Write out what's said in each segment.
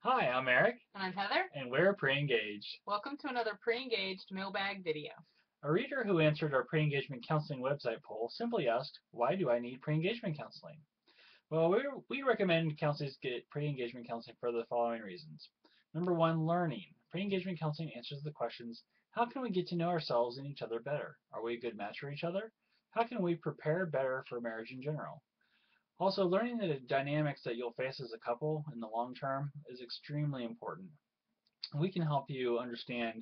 Hi, I'm Eric, And I'm Heather. and we're PreEngaged. Welcome to another pre-engaged mailbag video. A reader who answered our pre-engagement counseling website poll simply asked, why do I need pre-engagement counseling? Well, we recommend counselors get pre-engagement counseling for the following reasons. Number one, learning. Pre-engagement counseling answers the questions, how can we get to know ourselves and each other better? Are we a good match for each other? How can we prepare better for marriage in general? Also, learning the dynamics that you'll face as a couple in the long term is extremely important. We can help you understand,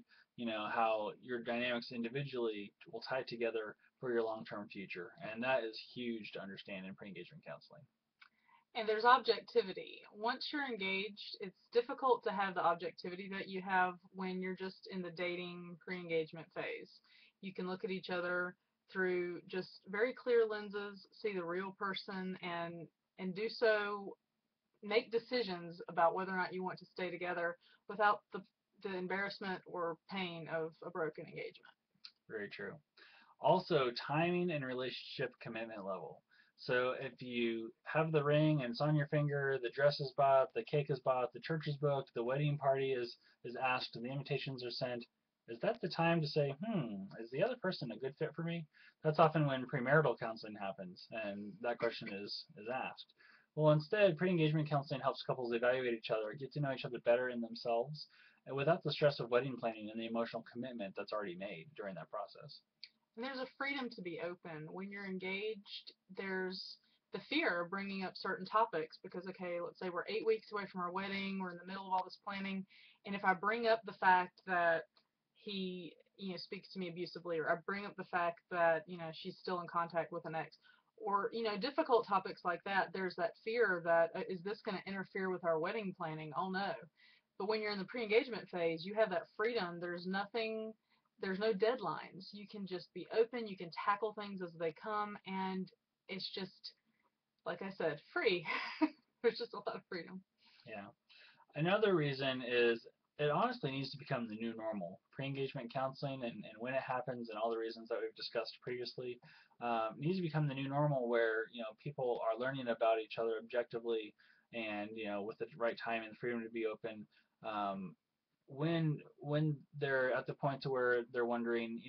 how your dynamics individually will tie together for your long-term future, and that is huge to understand in pre-engagement counseling. And there's objectivity. Once you're engaged, it's difficult to have the objectivity that you have when you're just in the dating pre-engagement phase. You can look at each other through just very clear lenses, see the real person, and do so, make decisions about whether or not you want to stay together without the embarrassment or pain of a broken engagement. Very true. Also, timing and relationship commitment level. So if you have the ring and it's on your finger, the dress is bought, the cake is bought, the church is booked, the wedding party is asked, and the invitations are sent, is that the time to say, is the other person a good fit for me? That's often when premarital counseling happens, and that question is asked. Well, instead, pre-engagement counseling helps couples evaluate each other, get to know each other better in themselves, and without the stress of wedding planning and the emotional commitment that's already made during that process. And there's a freedom to be open. When you're engaged, there's the fear of bringing up certain topics because, okay, let's say we're 8 weeks away from our wedding, we're in the middle of all this planning, and if I bring up the fact that he, speaks to me abusively, or I bring up the fact that, she's still in contact with an ex, or, difficult topics like that, there's that fear that, is this going to interfere with our wedding planning? Oh no. But when you're in the pre-engagement phase, you have that freedom. There's no deadlines. You can just be open, you can tackle things as they come, and it's just, like I said, free. There's just a lot of freedom. Yeah. Another reason is it honestly needs to become the new normal. Pre-engagement counseling and when it happens and all the reasons that we've discussed previously needs to become the new normal where people are learning about each other objectively and with the right time and freedom to be open. Um, when they're at the point to where they're wondering,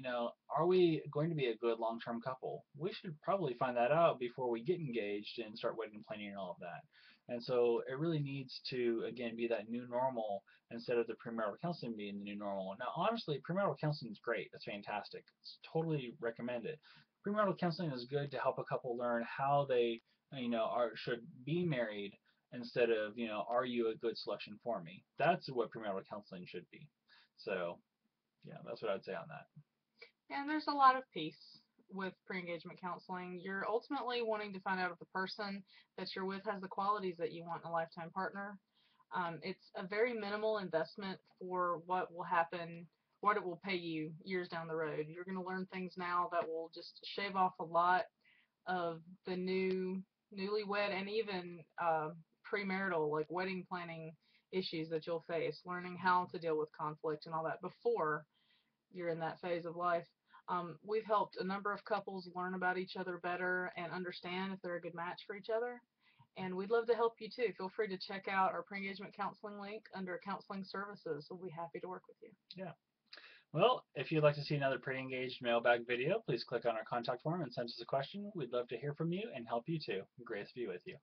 are we going to be a good long-term couple? We should probably find that out before we get engaged and start wedding planning and all of that. And so it really needs to, again, be that new normal instead of the premarital counseling being the new normal. Now, honestly, premarital counseling is great. It's fantastic. It's totally recommend it. Premarital counseling is good to help a couple learn how they, should be married instead of, are you a good selection for me? That's what premarital counseling should be. So, yeah, that's what I'd say on that. And there's a lot of peace with pre-engagement counseling. You're ultimately wanting to find out if the person that you're with has the qualities that you want in a lifetime partner. It's a very minimal investment for what will happen, what it will pay you years down the road. You're going to learn things now that will just shave off a lot of the newlywed and even premarital, like wedding planning issues that you'll face, learning how to deal with conflict and all that before you're in that phase of life. We've helped a number of couples learn about each other better and understand if they're a good match for each other. And we'd love to help you too. Feel free to check out our pre-engagement counseling link under counseling services. We'll be happy to work with you. Yeah. Well, if you'd like to see another pre-engaged mailbag video, please click on our contact form and send us a question. We'd love to hear from you and help you too. Grace be with you.